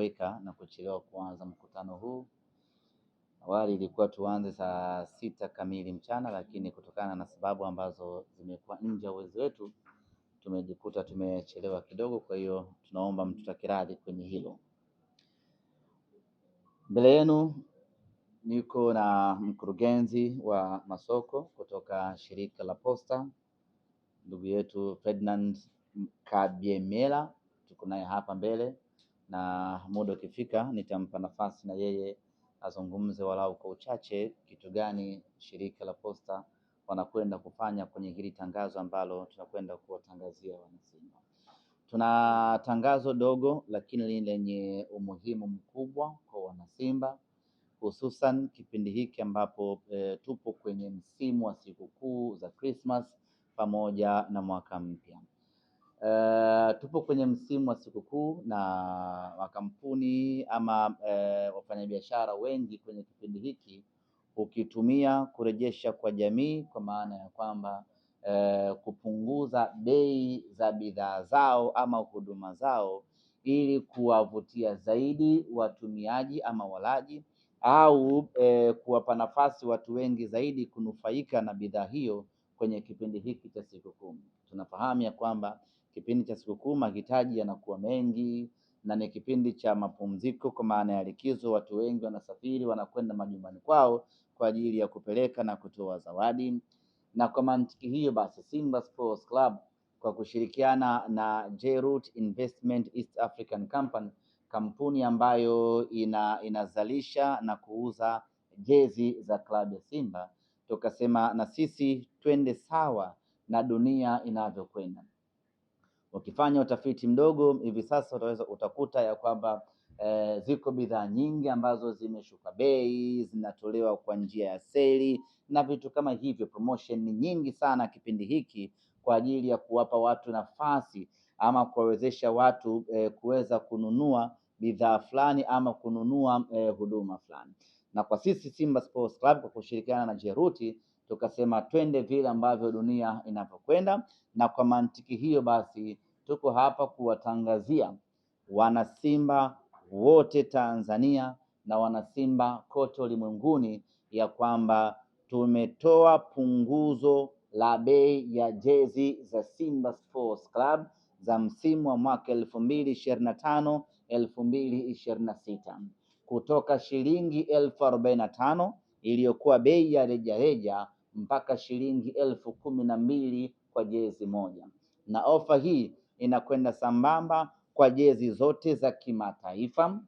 kutoweka na kuchelewa kuanza mkutano huu. Awali ilikuwa tuanze saa 6 kamili mchana, lakini kutokana na sababu ambazo zimekuwa nje ya uwezo wetu tumejikuta tumechelewa kidogo. Kwa hiyo tunaomba mtutakiradhi kwenye hilo. Mbele yenu niko na mkurugenzi wa masoko kutoka shirika la Posta, ndugu yetu Ferdinand Kabyemela. Tuko naye hapa mbele, na muda ukifika nitampa nafasi na yeye azungumze walau kwa uchache kitu gani shirika la Posta wanakwenda kufanya kwenye hili tangazo ambalo tunakwenda kuwatangazia wanasimba. Tuna tangazo dogo lakini lenye umuhimu mkubwa kwa wanasimba, hususan kipindi hiki ambapo tupo kwenye msimu wa sikukuu za Christmas pamoja na mwaka mpya. Tupo kwenye msimu wa sikukuu na makampuni ama wafanyabiashara wengi kwenye kipindi hiki ukitumia kurejesha kwa jamii, kwa maana ya kwamba kupunguza bei za bidhaa zao ama huduma zao ili kuwavutia zaidi watumiaji ama walaji, au kuwapa nafasi watu wengi zaidi kunufaika na bidhaa hiyo kwenye kipindi hiki cha sikukuu. Tunafahamu ya kwamba kipindi cha sikukuu mahitaji yanakuwa mengi na ni kipindi cha mapumziko, kwa maana ya likizo. Watu wengi wanasafiri, wanakwenda majumbani kwao kwa ajili ya kupeleka na kutoa zawadi. Na kwa mantiki hiyo basi, Simba Sports Club kwa kushirikiana na J-Root Investment East African Company, kampuni ambayo inazalisha na kuuza jezi za klabu ya Simba, tukasema na sisi twende sawa na dunia inavyokwenda. Ukifanya utafiti mdogo hivi sasa utakuta ya kwamba ziko bidhaa nyingi ambazo zimeshuka bei, zinatolewa kwa njia ya seli na vitu kama hivyo. Promotion ni nyingi sana kipindi hiki kwa ajili ya kuwapa watu nafasi ama kuwawezesha watu kuweza kununua bidhaa fulani ama kununua huduma fulani. Na kwa sisi Simba Sports Club kwa kushirikiana na J-Root tukasema twende vile ambavyo dunia inavyokwenda, na kwa mantiki hiyo basi tuko hapa kuwatangazia wanasimba wote Tanzania na wanasimba kote ulimwenguni ya kwamba tumetoa punguzo la bei ya jezi za Simba Sports Club za msimu wa mwaka 2025-2026 kutoka shilingi 45,000 iliyokuwa bei ya rejareja mpaka shilingi 12,000 kwa jezi moja. Na ofa hii inakwenda sambamba kwa jezi zote za kimataifa,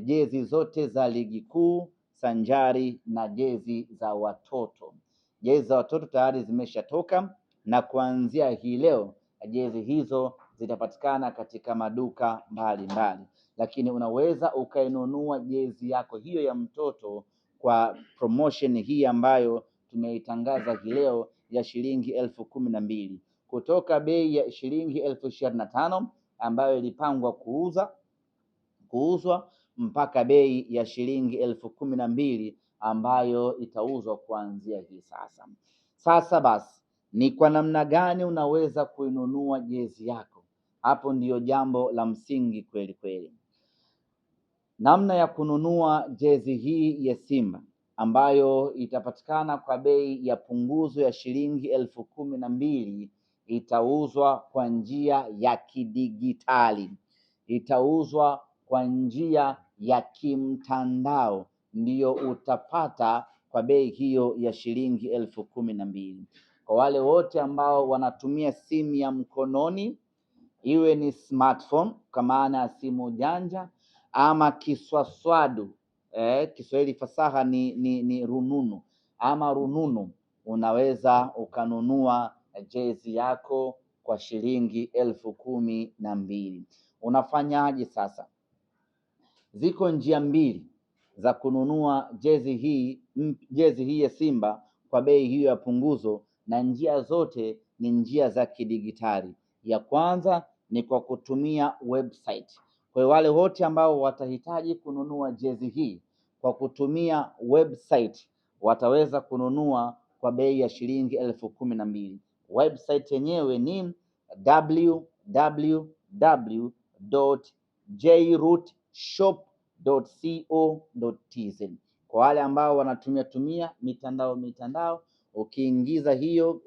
jezi zote za ligi kuu, sanjari na jezi za watoto. Jezi za watoto tayari zimeshatoka, na kuanzia hii leo jezi hizo zitapatikana katika maduka mbalimbali, lakini unaweza ukainunua jezi yako hiyo ya mtoto kwa promotion hii ambayo tumeitangaza hii leo ya shilingi 12,000 kutoka bei ya shilingi 25,000 ambayo ilipangwa kuuzwa mpaka bei ya shilingi 12,000 ambayo itauzwa kuanzia hii sasa. Sasa basi, ni kwa namna gani unaweza kuinunua jezi yako? Hapo ndiyo jambo la msingi kweli kweli. Namna ya kununua jezi hii ya Simba ambayo itapatikana kwa bei ya punguzo ya shilingi 12,000 itauzwa kwa njia ya kidigitali, itauzwa kwa njia ya kimtandao, ndiyo utapata kwa bei hiyo ya shilingi 12,000. Kwa wale wote ambao wanatumia simu ya mkononi, iwe ni smartphone kwa maana ya simu janja ama kiswaswadu, Kiswahili fasaha ni rununu ama rununu, unaweza ukanunua jezi yako kwa shilingi 12,000. Unafanyaje sasa? Ziko njia mbili za kununua jezi hii ya Simba kwa bei hiyo ya punguzo, na njia zote ni njia za kidigitali. Ya kwanza ni kwa kutumia website. Kwa wale wote ambao watahitaji kununua jezi hii kwa kutumia website wataweza kununua kwa bei ya shilingi 12,000. Website yenyewe ni www.jroot shop.co.tz. Kwa wale ambao wanatumia mitandao, ukiingiza hiyo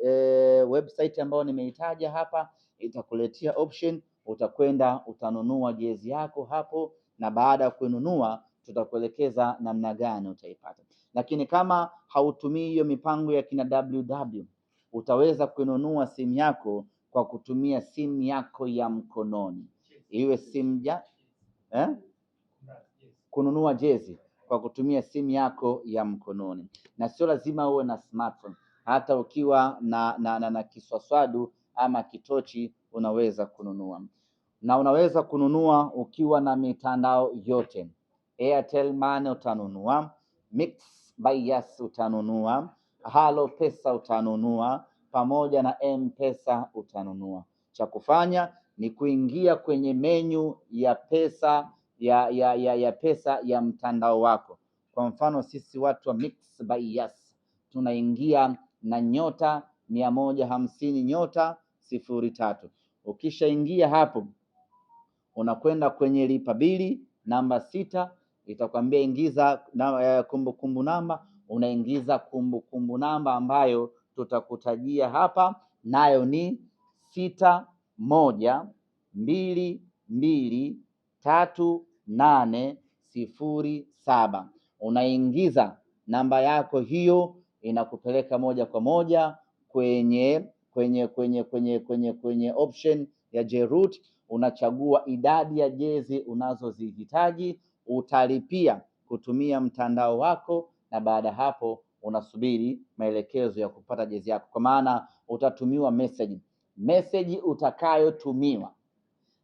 website ambayo nimeitaja hapa, itakuletea option, utakwenda utanunua jezi yako hapo, na baada ya kununua tutakuelekeza namna gani utaipata. Lakini kama hautumii hiyo mipango ya kina WW, utaweza kununua simu yako kwa kutumia simu yako ya mkononi, iwe simu kununua jezi kwa kutumia simu yako ya mkononi, na sio lazima uwe na smartphone. Hata ukiwa na kiswaswadu ama kitochi unaweza kununua, na unaweza kununua ukiwa na mitandao yote. Airtel Money utanunua, Mix by Yas utanunua, Halo Pesa utanunua, pamoja na M-Pesa utanunua. Cha kufanya ni kuingia kwenye menyu ya pesa ya pesa ya mtandao wako. Kwa mfano sisi watu wa Mix by Yas tunaingia na *150*03. Ukishaingia hapo, unakwenda kwenye lipa bili namba 6, itakwambia ingiza kumbukumbu namba. Unaingiza kumbukumbu namba ambayo tutakutajia hapa, nayo ni 61223807. Unaingiza namba yako hiyo, inakupeleka moja kwa moja kwenye option ya Jeroot. Unachagua idadi ya jezi unazozihitaji, utalipia kutumia mtandao wako, na baada hapo unasubiri maelekezo ya kupata jezi yako, kwa maana utatumiwa message utakayotumiwa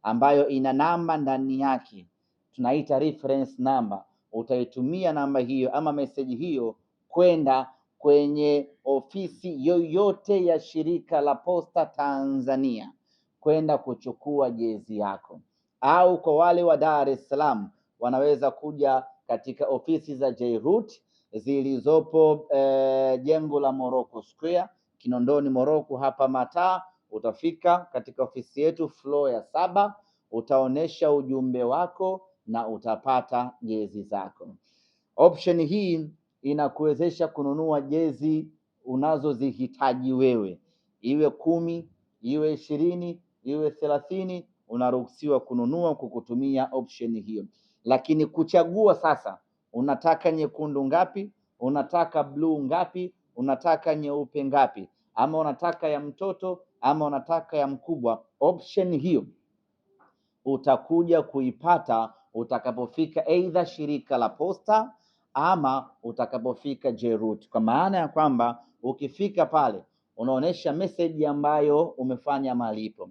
ambayo ina namba ndani yake, tunaita reference number. Utaitumia namba hiyo ama message hiyo kwenda kwenye ofisi yoyote ya shirika la Posta Tanzania kwenda kuchukua jezi yako, au kwa wale wa Dar es Salaam wanaweza kuja katika ofisi za Jeroot zilizopo jengo la Morocco Square, Kinondoni Morocco hapa Mataa. Utafika katika ofisi yetu floor ya 7, utaonesha ujumbe wako na utapata jezi zako. Option hii inakuwezesha kununua jezi unazozihitaji wewe, iwe 10, iwe 20, iwe 30, unaruhusiwa kununua kwa kutumia option hiyo. Lakini kuchagua sasa, unataka nyekundu ngapi, unataka blue ngapi, unataka nyeupe ngapi, ama unataka ya mtoto ama unataka ya mkubwa, option hiyo utakuja kuipata utakapofika aidha shirika la Posta ama utakapofika Jeroot. Kwa maana ya kwamba ukifika pale unaonesha message ambayo umefanya malipo,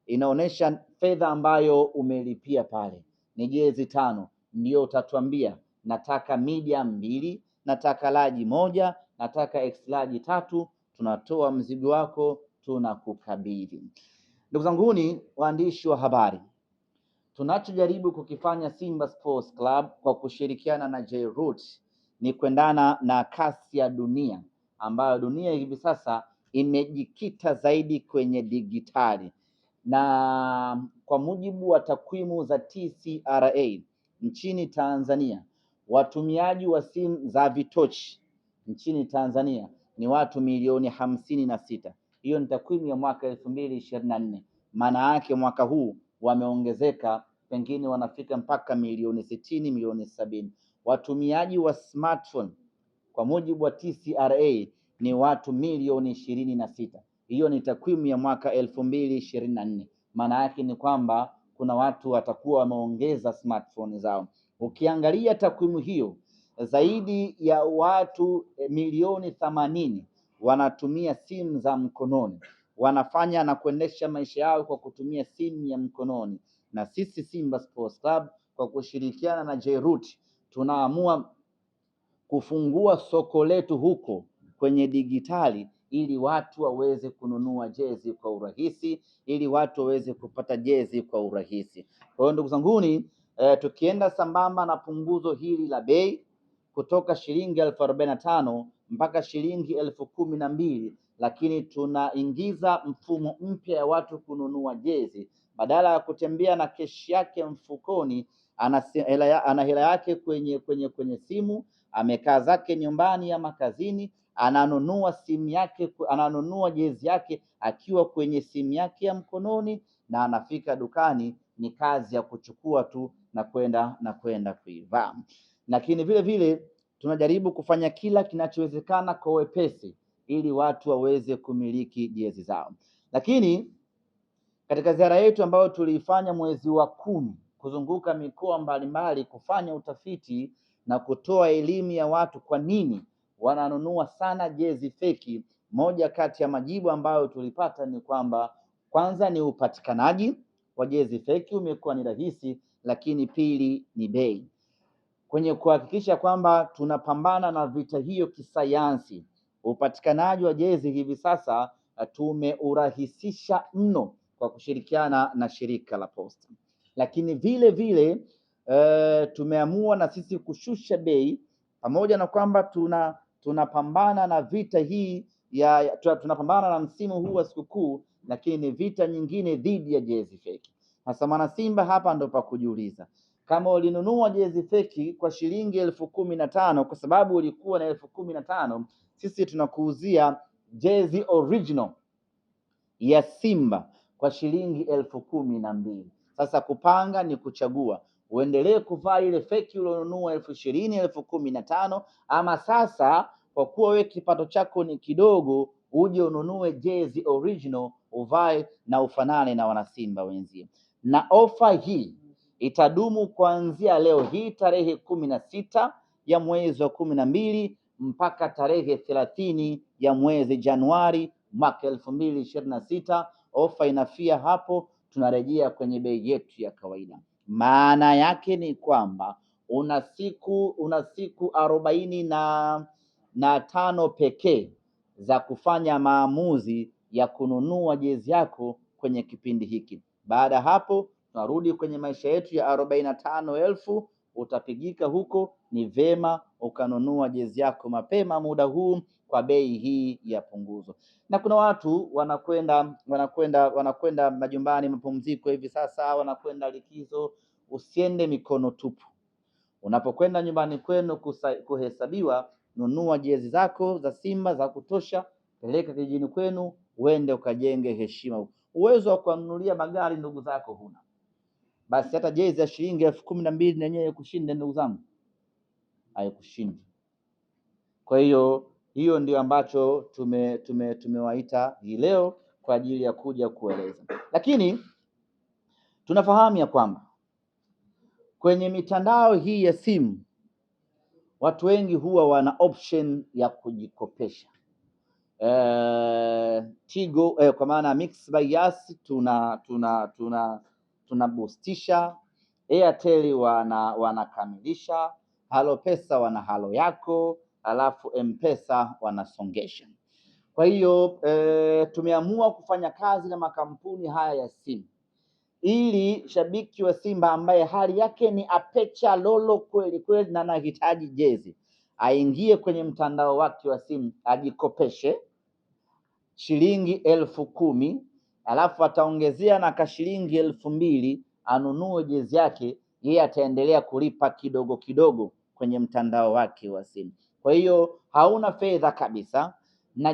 inaonesha fedha ambayo umelipia pale ni jezi 5, ndio utatuambia nataka medium 2, nataka large 1, nataka extra large 3. Tunatoa mzigo wako, tunakukabidhi. Ndugu zanguni waandishi wa habari, tunachojaribu kukifanya Simba Sports Club kwa kushirikiana na Jeroot ni kuendana na kasi ya dunia, ambayo dunia hivi sasa imejikita zaidi kwenye digitali. Na kwa mujibu wa takwimu za TCRA nchini Tanzania, watumiaji wa simu za vitochi nchini Tanzania ni watu milioni 56. Hiyo ni takwimu ya mwaka 2024. Maana yake mwaka huu wameongezeka, pengine wanafika mpaka milioni 60, milioni 70. Watumiaji wa smartphone kwa mujibu wa TCRA ni watu milioni 26. Hiyo ni takwimu ya mwaka 2024. Maana yake ni kwamba kuna watu watakuwa wameongeza smartphone zao. Ukiangalia takwimu hiyo, zaidi ya watu milioni 80 wanatumia simu za mkononi, wanafanya na kuendesha maisha yao kwa kutumia simu ya mkononi. Na sisi Simba Sports Club kwa kushirikiana na Jeroot tunaamua kufungua soko letu huko kwenye digitali, ili watu waweze kununua jezi kwa urahisi, ili watu waweze kupata jezi kwa urahisi. Kwa hiyo ndugu zanguni, tukienda sambamba na punguzo hili la bei kutoka shilingi 45,000 mpaka shilingi 12,000, lakini tunaingiza mfumo mpya ya watu kununua jezi. Badala ya kutembea na keshi yake mfukoni, ana hela yake kwenye simu, amekaa zake nyumbani ama kazini, ananunua simu yake, ananunua jezi yake akiwa kwenye simu yake ya mkononi, na anafika dukani, ni kazi ya kuchukua tu na kwenda kuivaa. Lakini vile vile tunajaribu kufanya kila kinachowezekana kwa wepesi ili watu waweze kumiliki jezi zao. Lakini katika ziara yetu ambayo tuliifanya mwezi wa 10 kuzunguka mikoa mbalimbali kufanya utafiti na kutoa elimu ya watu kwa nini wananunua sana jezi feki, moja kati ya majibu ambayo tulipata ni kwamba kwanza ni upatikanaji wa jezi feki umekuwa ni rahisi, lakini pili ni bei. Kwenye kuhakikisha kwamba tunapambana na vita hiyo kisayansi, upatikanaji wa jezi hivi sasa tumeurahisisha mno kwa kushirikiana na shirika la Posta. Lakini vile vile tumeamua na sisi kushusha bei, pamoja na kwamba tunapambana na vita hii tunapambana na msimu huu wa sikukuu, lakini ni vita nyingine dhidi ya jezi feki. Sasa mwana Simba, hapa ndo pa kujiuliza, kama ulinunua jezi feki kwa shilingi 15,000 kwa sababu ulikuwa na 15,000, sisi tunakuuzia jezi original ya Simba kwa shilingi 12,000. Sasa kupanga ni kuchagua, uendelee kuvaa ile feki ulionunua 20,000, 15,000, ama sasa kwa kuwa wewe kipato chako ni kidogo, uje ununue jezi original uvae na ufanane na wanasimba wenzio. Na ofa hii itadumu kuanzia leo hii tarehe 16 ya mwezi wa 12 mpaka tarehe 30 ya mwezi Januari mwaka 2026. Ofa inafia hapo, tunarejea kwenye bei yetu ya kawaida. Maana yake ni kwamba una siku 45 pekee za kufanya maamuzi ya kununua jezi yako kwenye kipindi hiki. Baada hapo tunarudi kwenye maisha yetu ya 45,000. Utapigika huko, ni vema ukanunua jezi yako mapema muda huu kwa bei hii ya punguzo. Na kuna watu wanakwenda majumbani mapumziko hivi sasa, wanakwenda likizo. Usiende mikono tupu. Unapokwenda nyumbani kwenu kuhesabiwa, nunua jezi zako za Simba za kutosha, peleka kijijini kwenu, uende ukajenge heshima. Uwezo wa kununulia magari ndugu zako huna, basi hata jezi ya shilingi 12,000 na yenyewe kushinde ndugu zangu, haikushindi. Kwa hiyo ndio ambacho tumewaita hii leo kwa ajili ya kuja kueleza. Lakini tunafahamu ya kwamba kwenye mitandao hii ya simu watu wengi huwa wana option ya kujikopesha. Tigo kwa maana Mixx by Yas tuna boostisha, Airtel wanakamilisha, Halo Pesa wana halo yako, alafu M-Pesa wanasongesha. Kwa hiyo tumeamua kufanya kazi na makampuni haya ya simu ili shabiki wa Simba ambaye hali yake ni apecha lolo kweli kweli na anahitaji jezi, aingie kwenye mtandao wake wa simu ajikopeshe shilingi 10,000, alafu ataongezea na kashilingi 2,000 anunue jezi yake. Yeye ataendelea kulipa kidogo kidogo kwenye mtandao wake wa simu. Kwa hiyo hauna fedha kabisa na